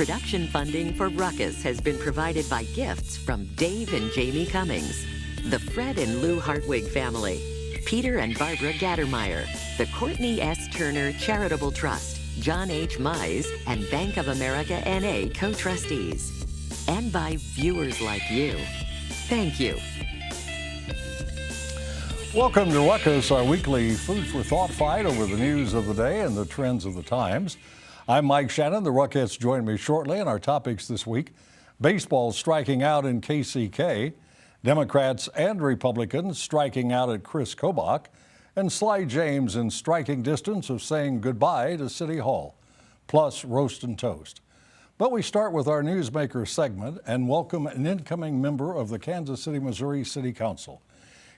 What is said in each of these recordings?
Production funding for Ruckus has been provided by gifts from Dave and Jamie Cummings, the Fred and Lou Hartwig family, Peter and Barbara Gattermeyer, the Courtney S. Turner Charitable Trust, John H. Mize, and Bank of America N.A. co-trustees, and by viewers like you. Thank you. Welcome to Ruckus, our weekly food for thought fight over the news of the day and the trends of the times. I'm Mike Shannon. The Ruckettes join me shortly, and our topics this week: baseball striking out in KCK, Democrats and Republicans striking out at Chris Kobach, and Sly James in striking distance of saying goodbye to City Hall, plus roast and toast. But we start with our Newsmaker segment and welcome an incoming member of the Kansas City, Missouri City Council.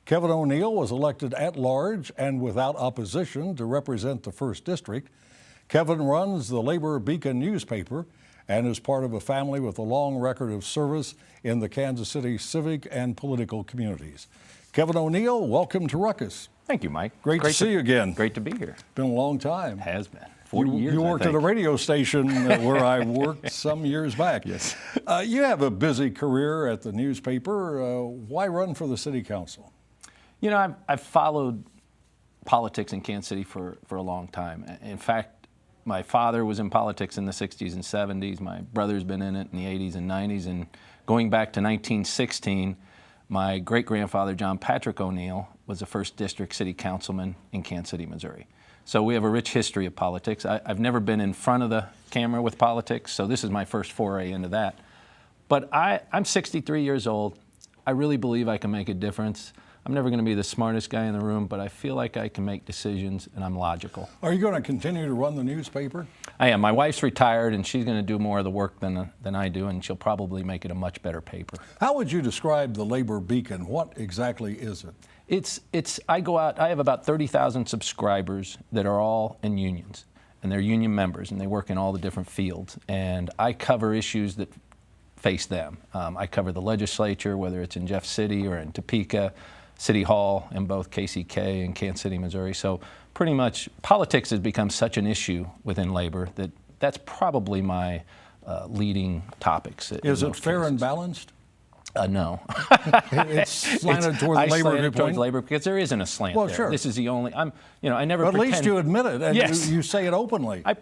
Kevin O'Neill was elected at large and without opposition to represent the 1st District. Kevin runs the Labor Beacon newspaper and is part of a family with a long record of service in the Kansas City civic and political communities. Kevin O'Neill, welcome to Ruckus. Thank you, Mike. Great to see you again. Great to be here. Been a long time. Has been. 40 years, You worked at a radio station where I worked some years back. Yes. You have a busy career at the newspaper. Why run for the City Council? You know, I've followed politics in Kansas City for a long time. In fact, my father was in politics in the 60s and 70s. My brother's been in it in the 80s and 90s. And going back to 1916, my great-grandfather, John Patrick O'Neill, was the 1st District City Councilman in Kansas City, Missouri. So we have a rich history of politics. I've never been in front of the camera with politics, so this is my first foray into that. But I'm 63 years old. I really believe I can make a difference. I'm never going to be the smartest guy in the room, but I feel like I can make decisions and I'm logical. Are you going to continue to run the newspaper? I am. My wife's retired and she's going to do more of the work than I do, and she'll probably make it a much better paper. How would you describe the Labor Beacon? What exactly is it? I go out, I have about 30,000 subscribers that are all in unions, and they're union members and they work in all the different fields, and I cover issues that face them. I cover the legislature, whether it's in Jeff City or in Topeka, City Hall in both KCK and Kansas City, Missouri. So pretty much politics has become such an issue within labor that's probably my leading topics. Is it fair and balanced? No. It's slanted toward the labor viewpoint? Towards labor because there isn't a slant there. Sure. This is the only, I never But pretend. at least you admit it, and yes. you say it openly. I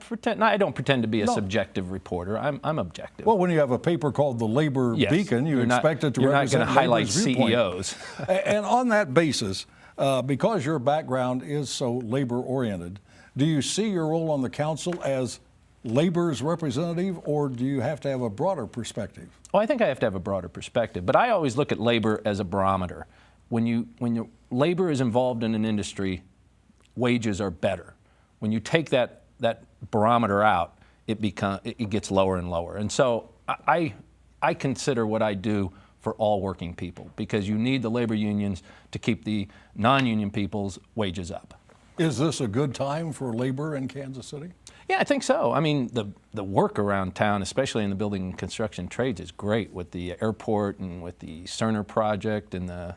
don't pretend to be a subjective reporter. I'm objective. Well, when you have a paper called the Labor Beacon, you expect it to represent You're not going to highlight viewpoint. CEOs. And on that basis, because your background is so labor-oriented, do you see your role on the council as labor's representative, or do you have to have a broader perspective? Well, I think I have to have a broader perspective, but I always look at labor as a barometer. When labor is involved in an industry, wages are better. When you take that barometer out, it gets lower and lower. And so I consider what I do for all working people, because you need the labor unions to keep the non-union people's wages up. Is this a good time for labor in Kansas City? Yeah, I think so. I mean, the work around town, especially in the building and construction trades, is great with the airport and with the Cerner project and the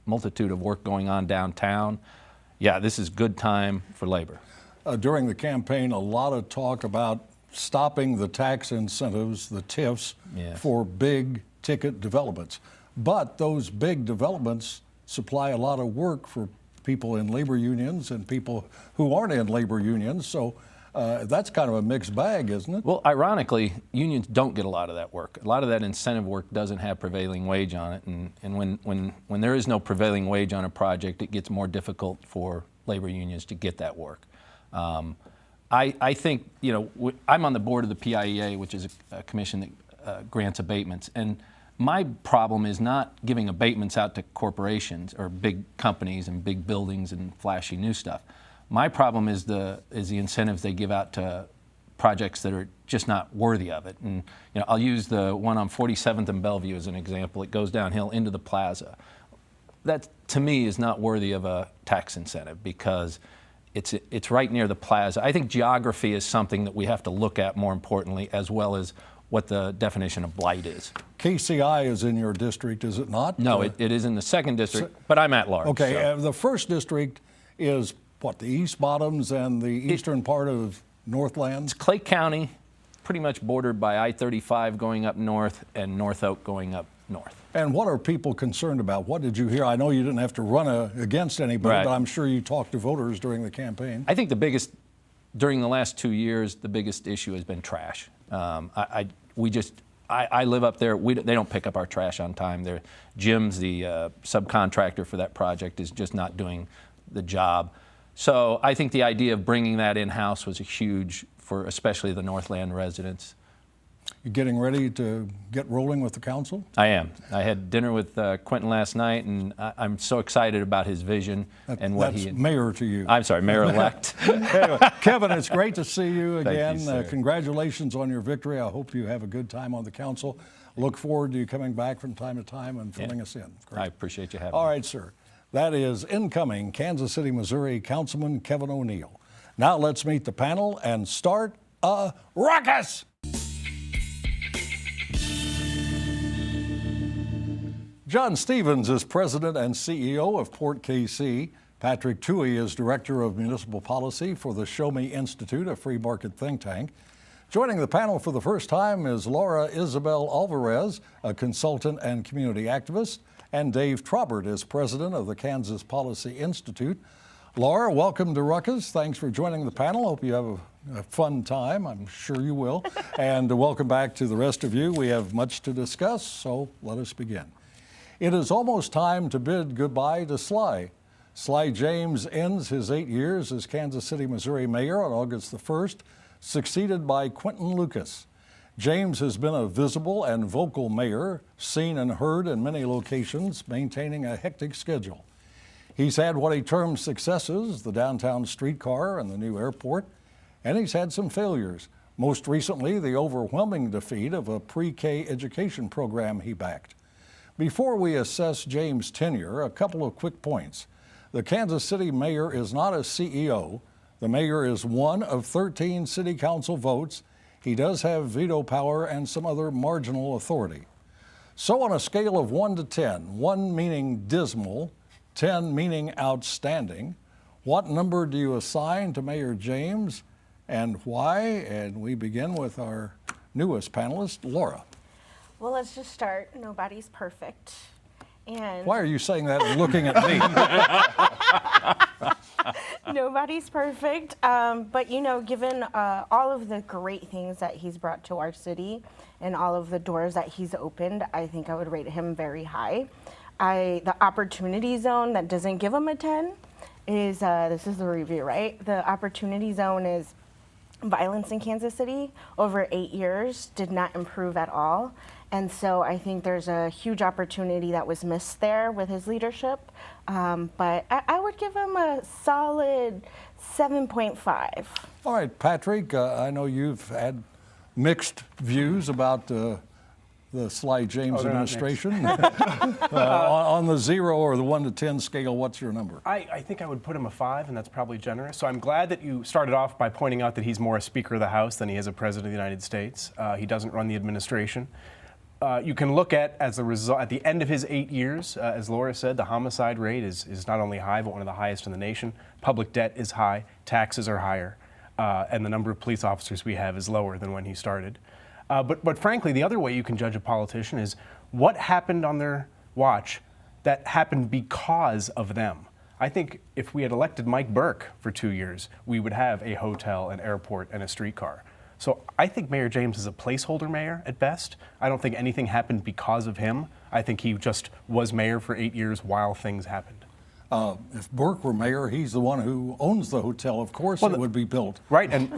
multitude of work going on downtown. Yeah, this is good time for labor. During the campaign, a lot of talk about stopping the tax incentives, the TIFs, Yes. for big ticket developments. But those big developments supply a lot of work for people in labor unions and people who aren't in labor unions. So that's kind of a mixed bag, isn't it? Well, ironically, unions don't get a lot of that work. A lot of that incentive work doesn't have prevailing wage on it. And when there is no prevailing wage on a project, it gets more difficult for labor unions to get that work. I think, I'm on the board of the PIEA, which is a commission that grants abatements. And my problem is not giving abatements out to corporations or big companies and big buildings and flashy new stuff. My problem is the incentives they give out to projects that are just not worthy of it. And I'll use the one on 47th and Bellevue as an example. It goes downhill into the plaza. That, to me, is not worthy of a tax incentive because it's right near the plaza. I think geography is something that we have to look at more importantly, as well as what the definition of blight is. KCI is in your district, is it not? No, it is in the 2nd district, but I'm at large. Okay, so. The 1st district is what, the East Bottoms and the eastern part of Northlands? Clay County, pretty much bordered by I-35 going up north and North Oak going up north. And what are people concerned about? What did you hear? I know you didn't have to run against anybody, Right. but I'm sure you talked to voters during the campaign. I think during the last 2 years, the biggest issue has been trash. I live up there. They don't pick up our trash on time. Jim's the subcontractor for that project is just not doing the job. So I think the idea of bringing that in-house was huge for especially the Northland residents. You getting ready to get rolling with the council? I am. I had dinner with Quentin last night, and I'm so excited about his vision and what That's mayor to you. I'm sorry, mayor-elect. Anyway, Kevin, it's great to see you again. Thank you, sir. Congratulations on your victory. I hope you have a good time on the council. Look forward to you coming back from time to time and filling us in. Great. I appreciate you having All me. right, sir. That is incoming Kansas City, Missouri Councilman Kevin O'Neill. Now let's meet the panel and start a ruckus. John Stevens is president and CEO of Port KC. Patrick Toohey is director of municipal policy for the Show Me Institute, a free market think tank. Joining the panel for the first time is Laura Isabel Alvarez, a consultant and community activist, and Dave Trobert is president of the Kansas Policy Institute. Laura, welcome to Ruckus. Thanks for joining the panel. Hope you have a fun time. I'm sure you will. And welcome back to the rest of you. We have much to discuss, so let us begin. It is almost time to bid goodbye to Sly. Sly James ends his 8 years as Kansas City, Missouri mayor on August the 1st, succeeded by Quentin Lucas. James has been a visible and vocal mayor, seen and heard in many locations, maintaining a hectic schedule. He's had what he termed successes, the downtown streetcar and the new airport, and he's had some failures. Most recently, the overwhelming defeat of a pre-K education program he backed. Before we assess James' tenure, a couple of quick points. The Kansas City mayor is not a CEO. The mayor is one of 13 city council votes. He does have veto power and some other marginal authority. So on a scale of 1 to 10, 1 meaning dismal, 10 meaning outstanding, what number do you assign to Mayor James and why? And we begin with our newest panelist, Laura. Well, let's just start. Nobody's perfect. And Why are you saying that and looking at me? nobody's perfect. But, you know, given all of the great things that he's brought to our city and all of the doors that he's opened, I think I would rate him very high. The opportunity zone that doesn't give him a 10 is, this is the review, right? The opportunity zone is violence in Kansas City over 8 years did not improve at all. And so I think there's a huge opportunity that was missed there with his leadership. But I would give him a solid 7.5. All right, Patrick, I know you've had mixed views about the Sly James administration. On the 0 or the 1 to 10 scale, what's your number? I think I would put him a 5, and that's probably generous. So I'm glad that you started off by pointing out that he's more a Speaker of the House than he is a President of the United States. He doesn't run the administration. You can look at, as a result, at the end of his 8 years, as Laura said, the homicide rate is not only high, but one of the highest in the nation. Public debt is high, taxes are higher, and the number of police officers we have is lower than when he started. But frankly, the other way you can judge a politician is what happened on their watch that happened because of them. I think if we had elected Mike Burke for 2 years, we would have a hotel, an airport, and a streetcar. So I think Mayor James is a placeholder mayor at best. I don't think anything happened because of him. I think he just was mayor for 8 years while things happened. If Burke were mayor, he's the one who owns the hotel. Of course, it would be built. Right, and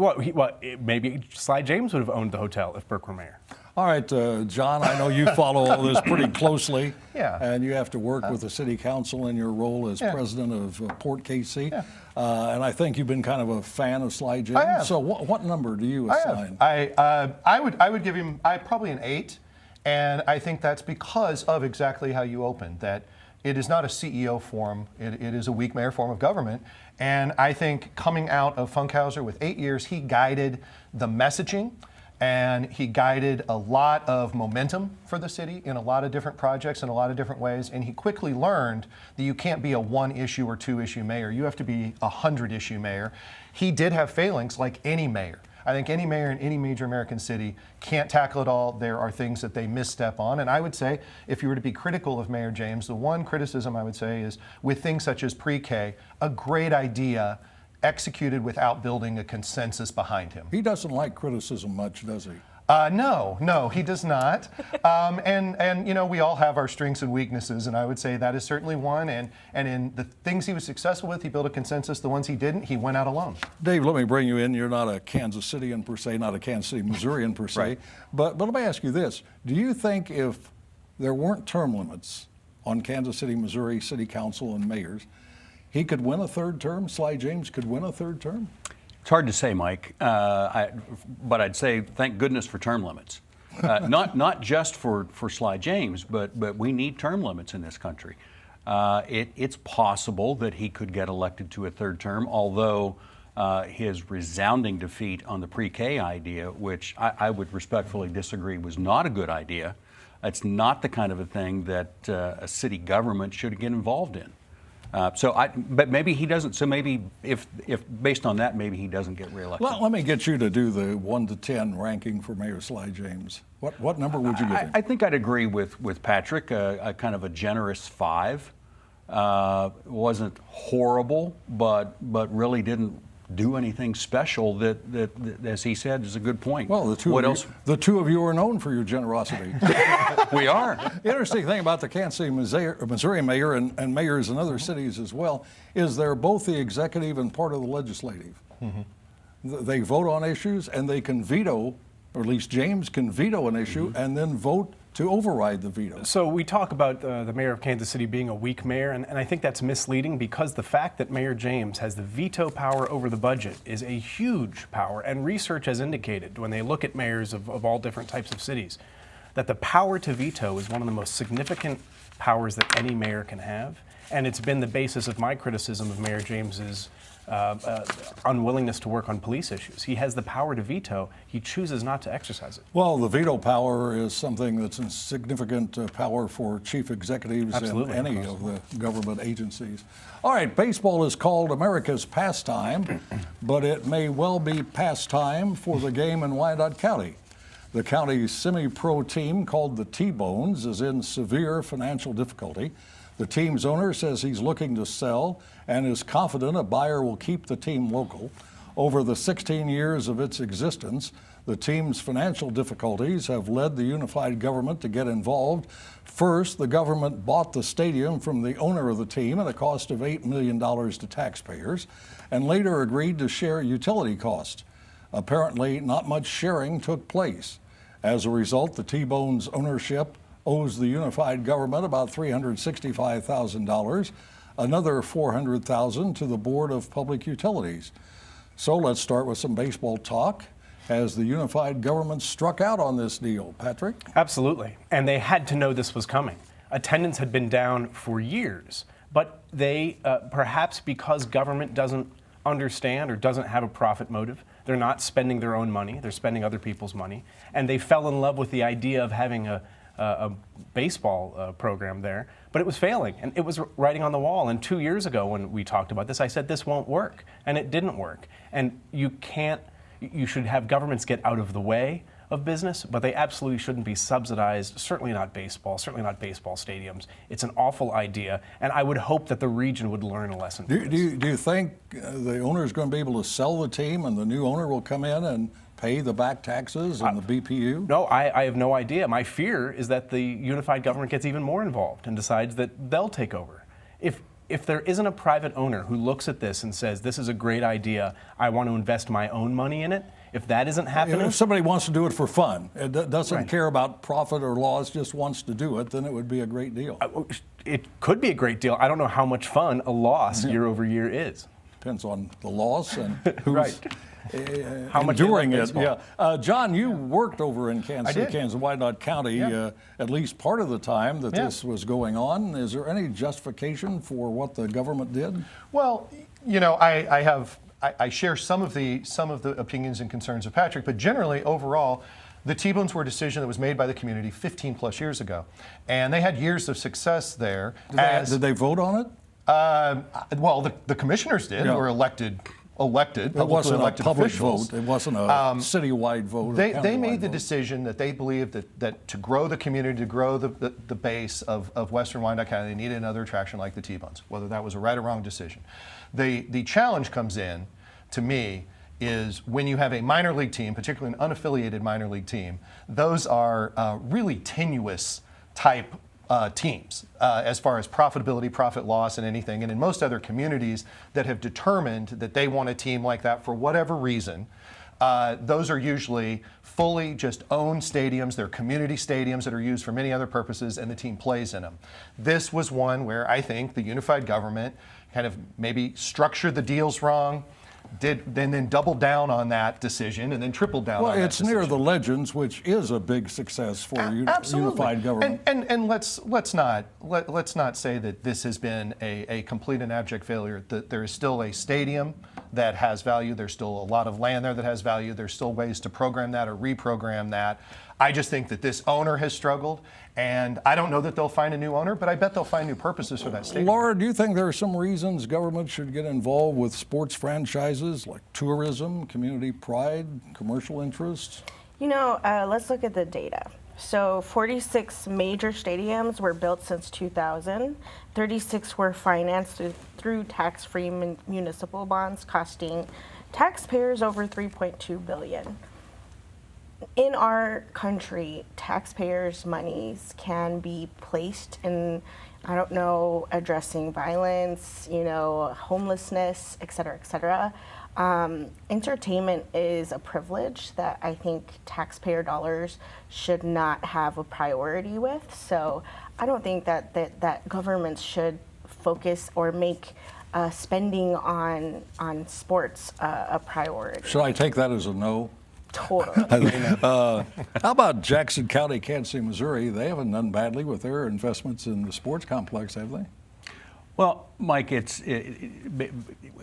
maybe Sly James would have owned the hotel if Burke were mayor. All right, John, I know you follow all this pretty closely. Yeah. And you have to work with the city council in your role as president of Port KC. Yeah. And I think you've been kind of a fan of Sly James. I have. So what number do you assign? I would give him probably an 8, and I think that's because of exactly how you opened, that it is not a CEO form, it is a weak mayor form of government. And I think coming out of Funkhauser with 8 years, he guided the messaging, and he guided a lot of momentum for the city in a lot of different projects in a lot of different ways. And he quickly learned that you can't be a 1-issue or 2-issue mayor. You have to be a 100-issue mayor. He did have failings like any mayor. I think any mayor in any major American city can't tackle it all. There are things that they misstep on. And I would say, if you were to be critical of Mayor James, the one criticism I would say is with things such as pre-K, a great idea executed without building a consensus behind him. He doesn't like criticism much, does he? No, he does not. And you know, we all have our strengths and weaknesses, and I would say that is certainly one. And in the things he was successful with, he built a consensus. The ones he didn't, he went out alone. Dave, let me bring you in. You're not a Kansas Cityan per se, not a Kansas City Missourian per se. Right. But let me ask you this. Do you think if there weren't term limits on Kansas City, Missouri City Council and mayors, he could win a third term? Sly James could win a third term? It's hard to say, Mike, but I'd say thank goodness for term limits. Not just for Sly James, but we need term limits in this country. It's possible that he could get elected to a third term, although his resounding defeat on the pre-K idea, which I would respectfully disagree was not a good idea. It's not the kind of a thing that a city government should get involved in. But maybe he doesn't. So maybe if based on that, maybe he doesn't get reelected. Let me get you to do the 1 to 10 ranking for Mayor Sly James. What number would you give him? I think I'd agree with Patrick. A kind of a generous 5. Wasn't horrible, but really didn't do anything special that as he said, is a good point. Well, the two of you are known for your generosity. We are. The interesting thing about the Kansas City, Missouri mayor and mayors in other cities as well is they're both the executive and part of the legislative. Mm-hmm. They vote on issues and they can veto, or at least James can veto an issue and then vote to override the veto. So we talk about the mayor of Kansas City being a weak mayor, and I think that's misleading because the fact that Mayor James has the veto power over the budget is a huge power, and research has indicated when they look at mayors of all different types of cities that the power to veto is one of the most significant powers that any mayor can have, and it's been the basis of my criticism of Mayor James's unwillingness to work on police issues. He has the power to veto. He chooses not to exercise it. Well, the veto power is something that's a significant power for chief executives in any of the government agencies. All right, baseball is called America's pastime, but it may well be pastime for the game in Wyandotte County. The county's semi-pro team called the T-Bones is in severe financial difficulty. The team's owner says he's looking to sell and is confident a buyer will keep the team local. Over the 16 years of its existence, the team's financial difficulties have led the unified government to get involved. First, the government bought the stadium from the owner of the team at a cost of $8 million to taxpayers, and later agreed to share utility costs. Apparently, not much sharing took place. As a result, the T-Bones ownership owes the unified government about $365,000, another $400,000 to the Board of Public Utilities. So let's start with some baseball talk. Has the unified government struck out on this deal, Patrick? Absolutely, and they had to know this was coming. Attendance had been down for years, but they, perhaps because government doesn't understand or doesn't have a profit motive, they're not spending their own money, they're spending other people's money, and they fell in love with the idea of having a baseball program there, but it was failing, and it was writing on the wall. And 2 years ago when we talked about this, I said this won't work, and it didn't work. And you should have governments get out of the way of business, but they absolutely shouldn't be subsidized, certainly not baseball, certainly not baseball stadiums. It's an awful idea, and I would hope that the region would learn a lesson from this. Do you think the owner is going to be able to sell the team and the new owner will come in and pay the back taxes and the BPU? No, I have no idea. My fear is that the unified government gets even more involved and decides that they'll take over. If there isn't a private owner who looks at this and says, this is a great idea, I want to invest my own money in it, if that isn't happening... If somebody wants to do it for fun, it doesn't care about profit or loss, just wants to do it, then it would be a great deal. It could be a great deal. I don't know how much fun a loss year over year is. Depends on the loss and who's... How much enduring it, yeah. John, you worked over in Kansas City, Kansas, Wyandotte County, at least part of the time that this was going on. Is there any justification for what the government did? Well, you know, I share some of the opinions and concerns of Patrick, but generally, overall, the T-Bones were a decision that was made by the community 15 plus years ago, and they had years of success there. Did they vote on it? Well, the commissioners did, who were elected elected, It publicly wasn't a elected public officials. vote. It wasn't a citywide vote. or They countywide made the vote. decision that they believed that to grow the community, to grow the base of Western Wyandotte County, they needed another attraction like the T-Bones, whether that was a right or wrong decision. The challenge comes in, to me, is when you have a minor league team, particularly an unaffiliated minor league team, those are really tenuous type teams as far as profitability, profit loss, and anything. And in most other communities that have determined that they want a team like that for whatever reason, those are usually fully just owned stadiums. They're community stadiums that are used for many other purposes, and the team plays in them. This was one where I think the unified government kind of maybe structured the deals wrong, then doubled down on that decision, and then tripled down on that Well, it's near decision. the Legends, which is a big success for Absolutely. unified government. And let's not say that this has been a complete and abject failure. That there is still a stadium that has value. There's still a lot of land there that has value. There's still ways to program that or reprogram that. I just think that this owner has struggled, and I don't know that they'll find a new owner, but I bet they'll find new purposes for that stadium. Laura, do you think there are some reasons government should get involved with sports franchises like tourism, community pride, commercial interests? You know, let's look at the data. So 46 major stadiums were built since 2000. 36 were financed through tax-free municipal bonds, costing taxpayers over $3.2 billion. In our country, taxpayers' monies can be placed in, I don't know, addressing violence, homelessness, et cetera, et cetera. Entertainment is a privilege that I think taxpayer dollars should not have a priority with. So I don't think that governments should focus or make spending on sports a priority. Should I take that as a no? Totally. How about Jackson County, Kansas City, Missouri? They haven't done badly with their investments in the sports complex, have they? Well, Mike,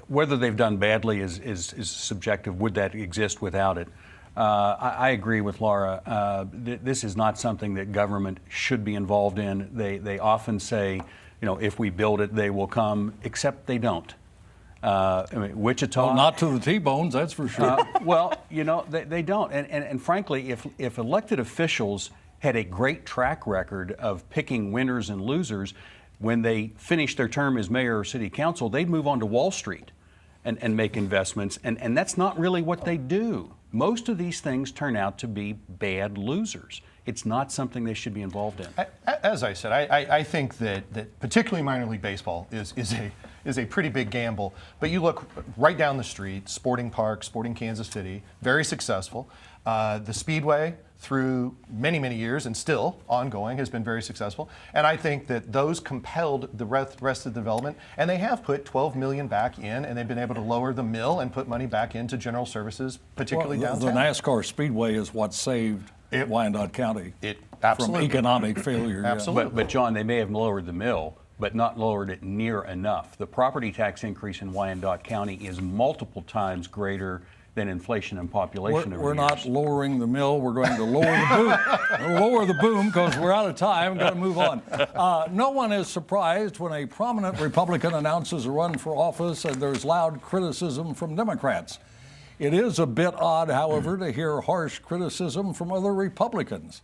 whether they've done badly is subjective. Would that exist without it? I agree with Laura. This is not something that government should be involved in. They often say, if we build it, they will come, except they don't. Wichita. Well, not to the T-Bones, that's for sure. They don't. And frankly, if elected officials had a great track record of picking winners and losers, when they finish their term as mayor or city council, they'd move on to Wall Street and make investments. And that's not really what they do. Most of these things turn out to be bad losers. It's not something they should be involved in. As I said, I think that particularly minor league baseball is a pretty big gamble. But you look right down the street, Sporting Park, Sporting Kansas City, very successful. The Speedway, through many, many years and still ongoing, has been very successful. And I think that those compelled the rest of the development, and they have put $12 million back in, and they've been able to lower the mill and put money back into general services, particularly The downtown. NASCAR Speedway is what saved Wyandotte County from Absolutely. economic failure. yeah. Absolutely. But John, they may have lowered the mill, but not lowered it near enough. The property tax increase in Wyandotte County is multiple times greater than inflation and population over We're years. not lowering the mill. We're going to lower the boom. Lower the boom because we're out of time. Got to move on. No one is surprised when a prominent Republican announces a run for office and there's loud criticism from Democrats. It is a bit odd, however, to hear harsh criticism from other Republicans.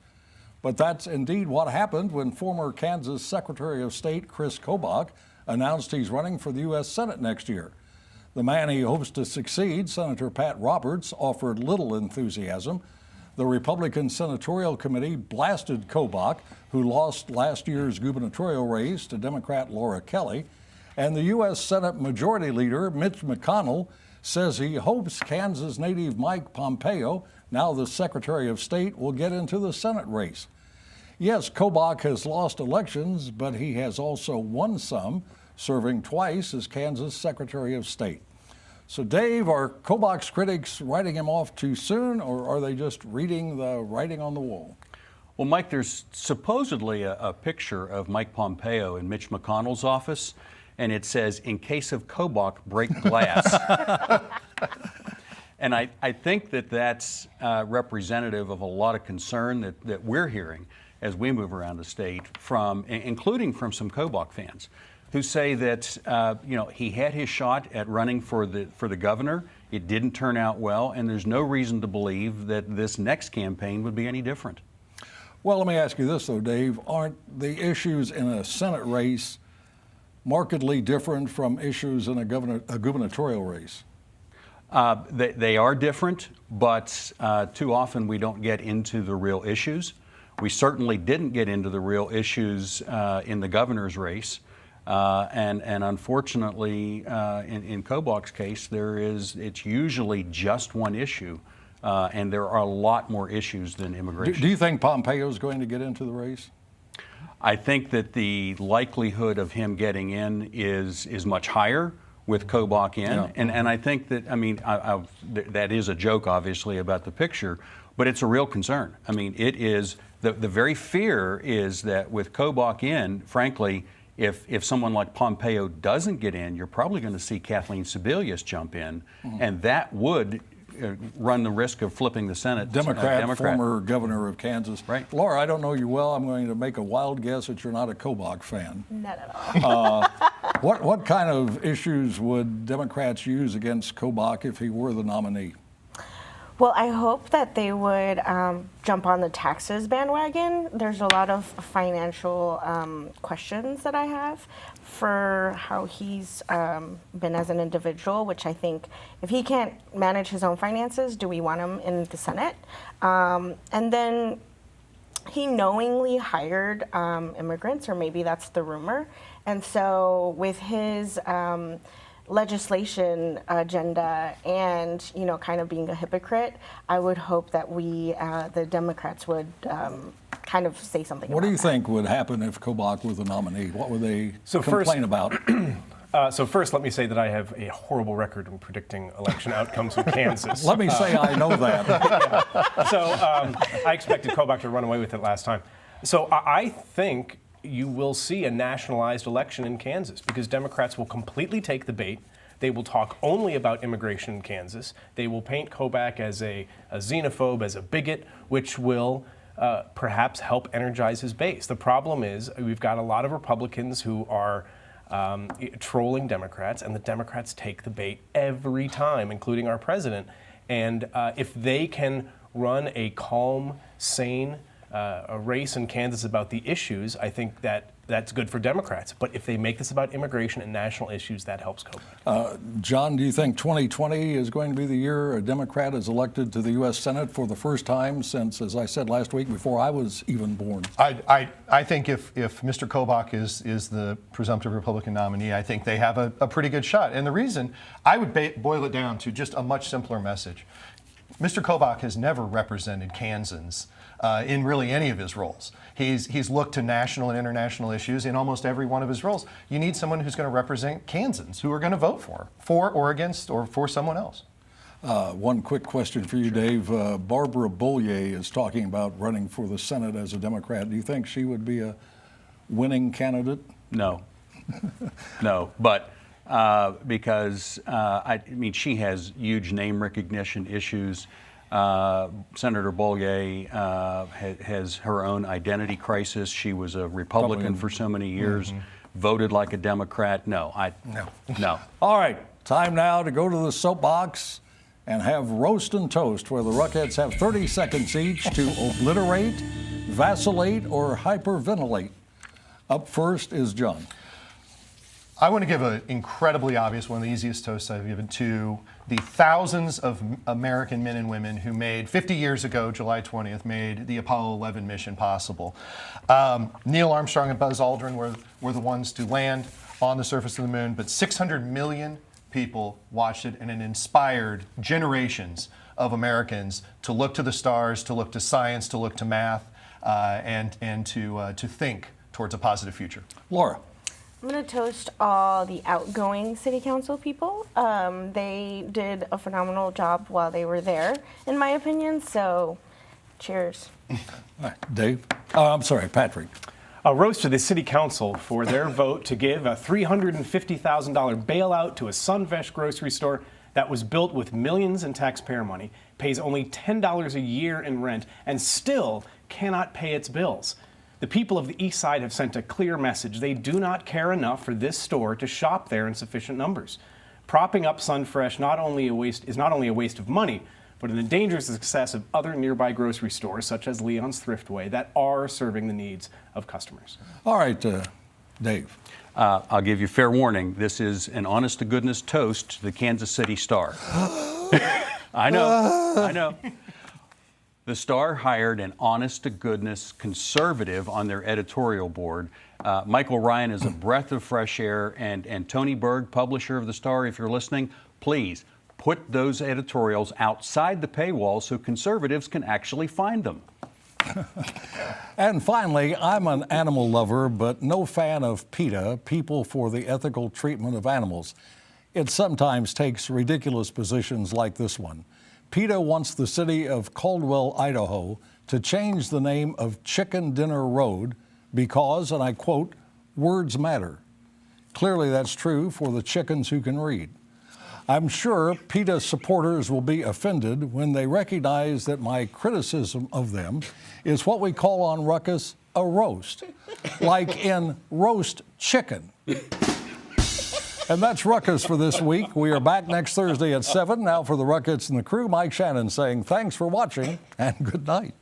But that's indeed what happened when former Kansas Secretary of State Chris Kobach announced he's running for the U.S. Senate next year. The man he hopes to succeed, Senator Pat Roberts, offered little enthusiasm. The Republican Senatorial Committee blasted Kobach, who lost last year's gubernatorial race to Democrat Laura Kelly. And the U.S. Senate Majority Leader, Mitch McConnell, says he hopes Kansas native Mike Pompeo, now the Secretary of State, will get into the Senate race. Yes, Kobach has lost elections, but he has also won some, serving twice as Kansas Secretary of State. So, Dave, are Kobach's critics writing him off too soon, or are they just reading the writing on the wall? Well, Mike, there's supposedly a picture of Mike Pompeo in Mitch McConnell's office, and it says, "In case of Kobach, break glass." And I think that's representative of a lot of concern that we're hearing as we move around the state, including from some Kobach fans. who say that he had his shot at running for the governor. It didn't turn out well, and there's no reason to believe that this next campaign would be any different. Well, let me ask you this, though, Dave. Aren't the issues in a Senate race markedly different from issues in a gubernatorial race? They are different, but too often we don't get into the real issues. We certainly didn't get into the real issues in the governor's race. And unfortunately, in Kobach's case, it's usually just one issue. And there are a lot more issues than immigration. Do you think Pompeo is going to get into the race? I think that the likelihood of him getting in is much higher with Kobach in. Yeah. And I think that, that is a joke, obviously, about the picture, but it's a real concern. I mean, it is, the very fear is that with Kobach in, frankly, if someone like Pompeo doesn't get in, you're probably going to see Kathleen Sebelius jump in, and that would run the risk of flipping the Senate. Democrat, former governor of Kansas. Right. Laura, I don't know you well. I'm going to make a wild guess that you're not a Kobach fan. Not at all. What kind of issues would Democrats use against Kobach if he were the nominee? Well, I hope that they would jump on the taxes bandwagon. There's a lot of financial questions that I have for how he's been as an individual, which I think if he can't manage his own finances, do we want him in the Senate? And then he knowingly hired immigrants, or maybe that's the rumor. And so with his legislation agenda and, kind of being a hypocrite, I would hope that the Democrats would kind of say something What about do you that. think would happen if Kobach was the nominee? What would they complain about? So first, let me say that I have a horrible record in predicting election outcomes in Kansas. Let me say I know that. So I expected Kobach to run away with it last time. So I think you will see a nationalized election in Kansas because Democrats will completely take the bait. They will talk only about immigration in Kansas. They will paint Kobach as a xenophobe, as a bigot, which will perhaps help energize his base. The problem is we've got a lot of Republicans who are trolling Democrats, and the Democrats take the bait every time, including our president. And if they can run a calm, sane a race in Kansas about the issues, I think that's good for Democrats. But if they make this about immigration and national issues, that helps Kobach. John, do you think 2020 is going to be the year a Democrat is elected to the U.S. Senate for the first time since, as I said last week, before I was even born? I think if Mr. Kobach is the presumptive Republican nominee, I think they have a pretty good shot. And the reason, I would boil it down to just a much simpler message. Mr. Kobach has never represented Kansans in really any of his roles. He's looked to national and international issues in almost every one of his roles. You need someone who's going to represent Kansans who are going to vote for or against or for someone else. One quick question for you, Dave. Barbara Bollier is talking about running for the Senate as a Democrat. Do you think she would be a winning candidate? No. No, but because she has huge name recognition issues. Senator Bollier has her own identity crisis. She was a Republican for so many years, voted like a Democrat. No. All right, time now to go to the soapbox and have roast and toast, where the Ruckettes have 30 seconds each to obliterate, vacillate, or hyperventilate. Up first is John. I want to give an incredibly obvious, one of the easiest toasts I've given to the thousands of American men and women who made, 50 years ago, July 20th, made the Apollo 11 mission possible. Neil Armstrong and Buzz Aldrin were the ones to land on the surface of the moon, but 600 million people watched it, and it inspired generations of Americans to look to the stars, to look to science, to look to math, and to think towards a positive future. Laura. I'm going to toast all the outgoing city council people. They did a phenomenal job while they were there, in my opinion, so cheers. Dave? I'm sorry, Patrick. A roast to the city council for their vote to give a $350,000 bailout to a Sunfresh grocery store that was built with millions in taxpayer money, pays only $10 a year in rent, and still cannot pay its bills. The people of the East Side have sent a clear message. They do not care enough for this store to shop there in sufficient numbers. Propping up Sunfresh is not only a waste of money, but it endangers the success of other nearby grocery stores, such as Leon's Thriftway, that are serving the needs of customers. All right, Dave. I'll give you fair warning. This is an honest-to-goodness toast to the Kansas City Star. I know. The Star hired an honest-to-goodness conservative on their editorial board. Michael Ryan is a breath of fresh air, and Tony Berg, publisher of the Star, if you're listening, please put those editorials outside the paywall so conservatives can actually find them. And finally, I'm an animal lover, but no fan of PETA, People for the Ethical Treatment of Animals. It sometimes takes ridiculous positions like this one. PETA wants the city of Caldwell, Idaho, to change the name of Chicken Dinner Road because, and I quote, words matter. Clearly that's true for the chickens who can read. I'm sure PETA supporters will be offended when they recognize that my criticism of them is what we call on Ruckus a roast, like in roast chicken. And that's Ruckus for this week. We are back next Thursday at 7. Now for the Ruckus and the crew, Mike Shannon saying thanks for watching and good night.